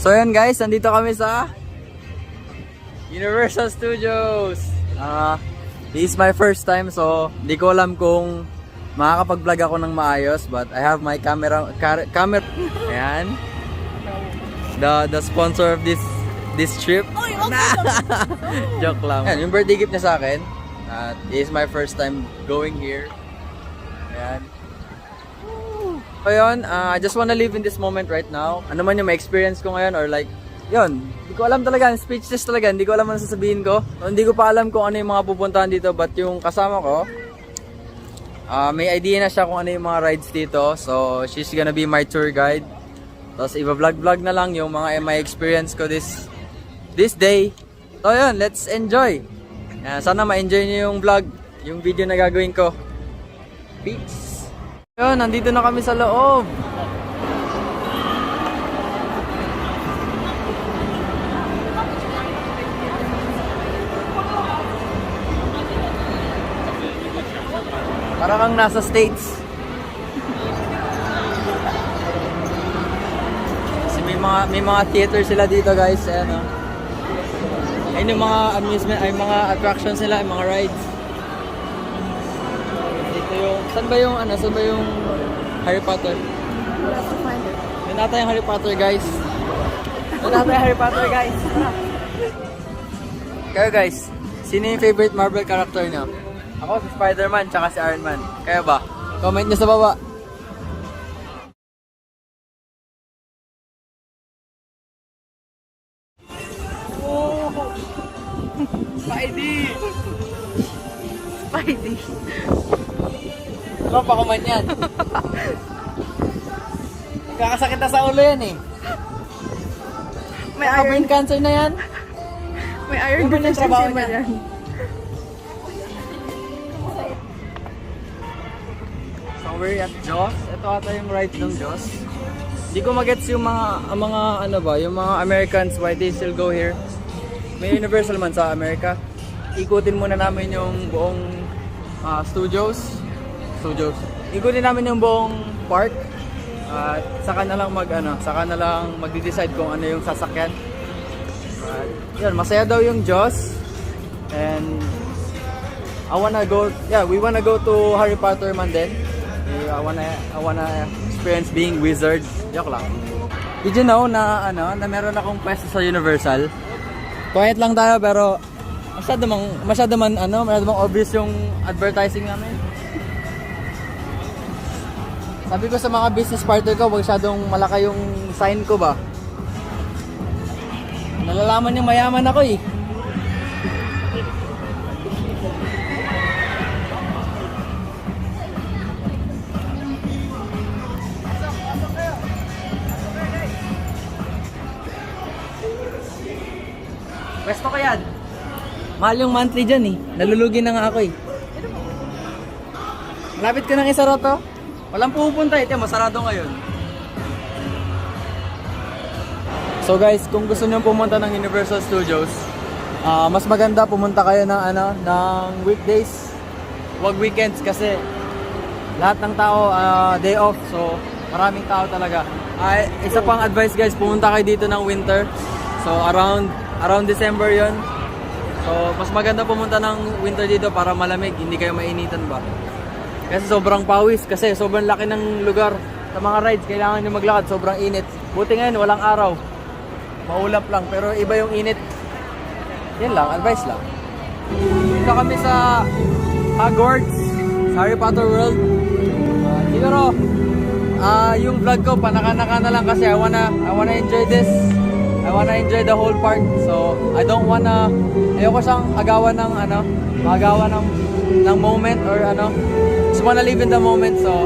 So yan guys, nandito kami sa Universal Studios. This is my first time, so hindi ko alam kung makakapag-vlog ako ng maayos, but I have my camera. Ayan. The sponsor of this trip. Joke lang. Ayan, yung birthday gift niya sa akin. This is my first time going here. Ayan. So yun, I just wanna live in this moment right now. Ano man yung ma-experience ko ngayon or like, yun, hindi ko alam talaga, speechless talaga, hindi ko alam ano sasabihin ko. So, hindi ko pa alam kung ano yung mga pupuntahan dito, but yung kasama ko, may idea na siya kung ano yung mga rides dito. So, she's gonna be my tour guide. Tapos, iba-vlog na lang yung mga my experience ko this day. So, yun, let's enjoy. Sana ma-enjoy nyo yung vlog, yung video na gagawin ko. Peace! Yun, nandito na kami sa loob. Para kang nasa States. Kasi may mga theater sila dito guys. Ayan, ayun yung mga amusement, ay mga attractions sila, ay mga rides. Saan ba yung Harry Potter? Yun ata yung Harry Potter guys. Kayo guys, sino yung favorite Marvel character nyo? Ako si Spider-Man tsaka si Iron Man. Kaya ba? Comment nyo sa baba. Oh! Spidey! Ano pa kuman yan? Kakasakit na sa ulo yan eh. May iron cancer na yan. May iron deficiency ba yan? So we're at Jaws. Ito ata yung ride ng Jaws. Hindi ko magets yung mga ano ba, yung mga Americans why they still go here. May Universal man sa Amerika. Ikutin muna namin yung buong studios. Ikutin namin yung buong park. At saka na lang magde-decide kung ano yung sasakyan. Yun, masaya daw yung Jaws. And we wanna go to Harry Potter man din. I wanna experience being wizard. Joke lang. Did you know na meron akong pwesto sa Universal? Quiet lang tayo pero masyado man obvious yung advertising namin. Sabi ko sa mga business partner ko, masyadong malaki yung sign ko ba. Nalalaman yung mayaman ako eh. Pwesto ko yan. Mahal yung monthly dyan eh. Nalulugi na nga ako eh. Malapit ka ng isa roto. Walang pupunta eh. Masarado ngayon. So guys, kung gusto nyo pumunta ng Universal Studios, mas maganda pumunta kayo ng weekdays. Huwag weekends kasi lahat ng tao day off. So maraming tao talaga. Isa pang advice guys, pumunta kayo dito ng winter. So around December yon. So mas maganda pumunta ng winter dito para malamig, hindi kayo mainitan ba. Kasi sobrang pawis, kasi sobrang laki ng lugar. Sa mga rides, kailangan nyo maglakad, sobrang init. Buti ngayon, walang araw. Maulap lang, pero iba yung init. Yan lang, advice lang. Dito kami sa Hogwarts, sa Harry Potter World. Siguro, yung vlog ko, panaka-naka na lang kasi I wanna enjoy this. I wanna enjoy the whole park. So, ayoko siyang agawan ng moment or just wanna live in the moment. So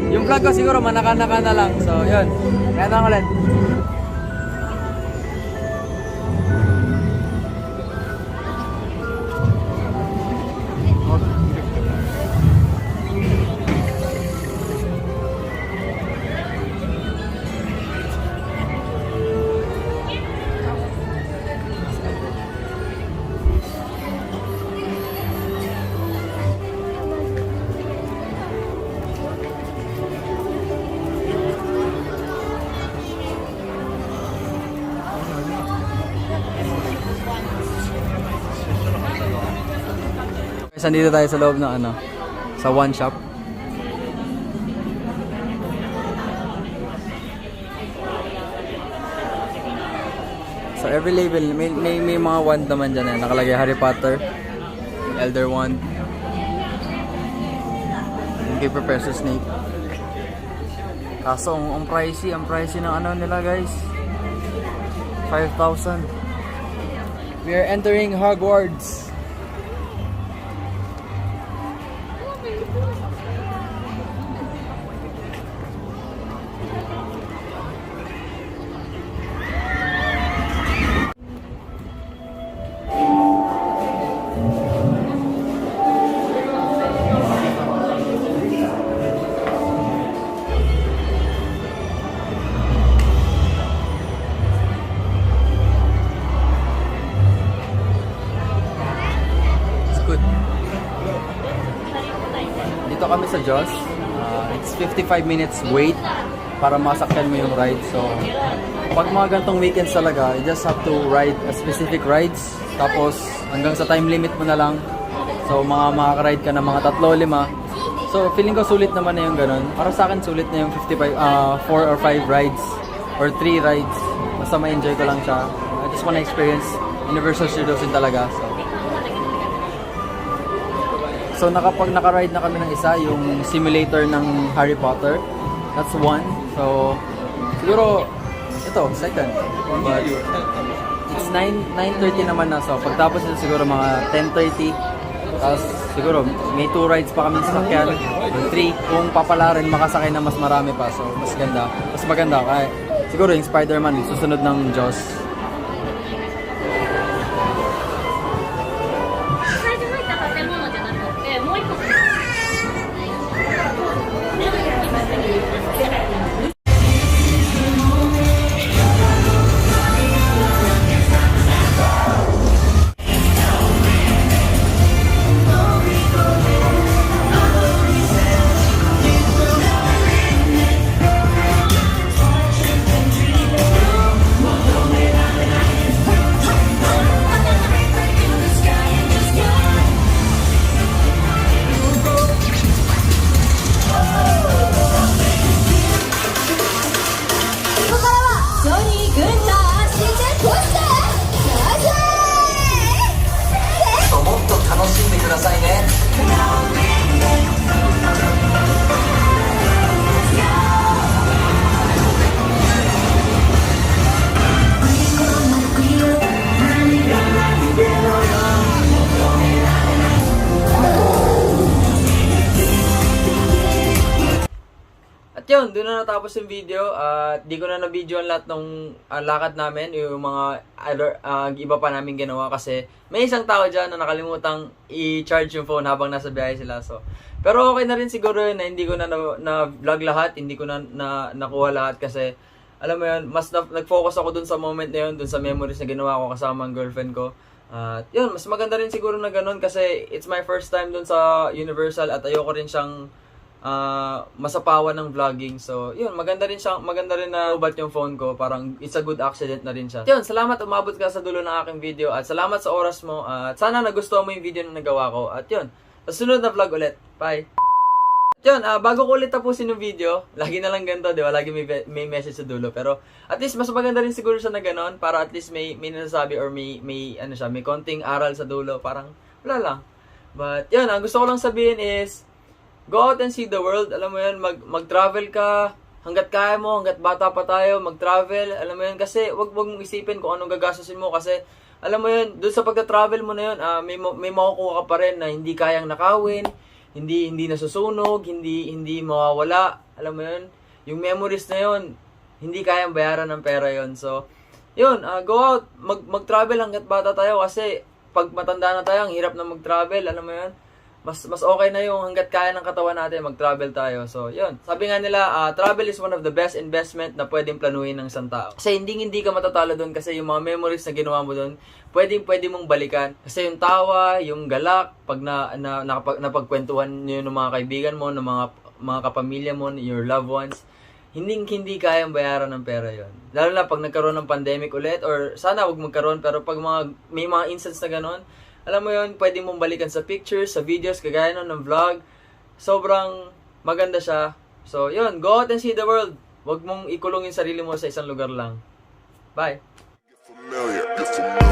yung vlog ko siguro manaka-naka na lang. So yun, kaya na ulit. nandito tayo sa loob ng sa one shop. So every label, may mga wand naman dyan nakalagay Harry Potter, Elder Wand, yung kay Professor Snape. Kaso ang pricey ng nila guys, 5,000. We are entering Hogwarts. Dito kami sa Jaws. It's 55 minutes wait para masakyan mo yung ride. So, pag mga gantong weekends talaga, you just have to ride a specific rides. Tapos, hanggang sa time limit mo na lang. So, makaka-ride ka na mga 3-5. So, feeling ko sulit naman na yung ganun. Para sa akin, sulit na yung 4 or 5 rides or 3 rides. Basta ma-enjoy ko lang siya. I just wanna experience Universal Studios din talaga. So kapag naka-ride na kami ng isa, yung simulator ng Harry Potter, that's one. So siguro ito, second. But it's 9:30 naman na. So pagtapos nito siguro mga 10:30. Tapos siguro may 2 rides pa kami sa sakyan. 3 kung papalarin makasakay na mas marami pa. So mas maganda kaya siguro yung Spider-Man susunod ng Jaws. At yun, doon na natapos yung video. At di ko na na-video ang lahat ng lakad namin, yung mga iba pa namin ginawa kasi may isang tao dyan na nakalimutang i-charge yung phone habang nasa biyahe sila. So, pero okay na rin siguro yun na hindi ko na vlog lahat, hindi ko na nakuha lahat kasi alam mo yun, mas nag-focus ako dun sa moment na yun, dun sa memories na ginawa ko kasama ang girlfriend ko. At yun, mas maganda rin siguro na ganun kasi it's my first time dun sa Universal at ayoko rin siyang masapawan ng vlogging. So, yun, maganda rin na ubat yung phone ko. Parang it's a good accident na rin siya. Yun, salamat umabot ka sa dulo ng aking video at salamat sa oras mo at sana nagustuhan mo yung video na nagawa ko. At yun, sa sunod na vlog ulit. Bye! At yun, bago ko ulit tapusin yung video, lagi na lang ganito, di ba? Lagi may message sa dulo. Pero at least mas maganda rin siguro siya na ganon para at least may nasasabi or may konting aral sa dulo. Parang wala lang. But yun, ang gusto ko lang sabihin is go out and see the world. Alam mo yun, mag-travel ka hanggat kaya mo, hanggat bata pa tayo, mag-travel. Alam mo yun, kasi wag mong isipin kung anong gagastusin mo kasi alam mo yun, doon sa pagka-travel mo na yun, may makukuha ka pa rin na hindi kayang nakawin, hindi nasusunog, hindi mawawala. Alam mo yun, yung memories na yun, hindi kayang bayaran ng pera yun. So, yun, go out, mag-travel hanggat bata tayo kasi pag matanda na tayo, ang hirap na mag-travel. Alam mo yun, mas okay na yung hanggat kaya ng katawan natin, mag-travel tayo. So, yun. Sabi nga nila, travel is one of the best investment na pwedeng planuhin ng isang tao. Kasi hindi ka matatalo doon kasi yung mga memories na ginawa mo doon, pwede mong balikan. Kasi yung tawa, yung galak, pag napagkwentuhan nyo ng mga kaibigan mo, ng mga kapamilya mo, your loved ones, hindi kayang bayaran ng pera yon. Lalo na pag nagkaroon ng pandemic ulit, or sana wag magkaroon, pero pag may mga instance na gano'n, alam mo yun, pwede mong balikan sa pictures, sa videos, kagaya nun ng vlog. Sobrang maganda siya. So, yun, go out and see the world. Huwag mong ikulong yung sarili mo sa isang lugar lang. Bye! Familiar.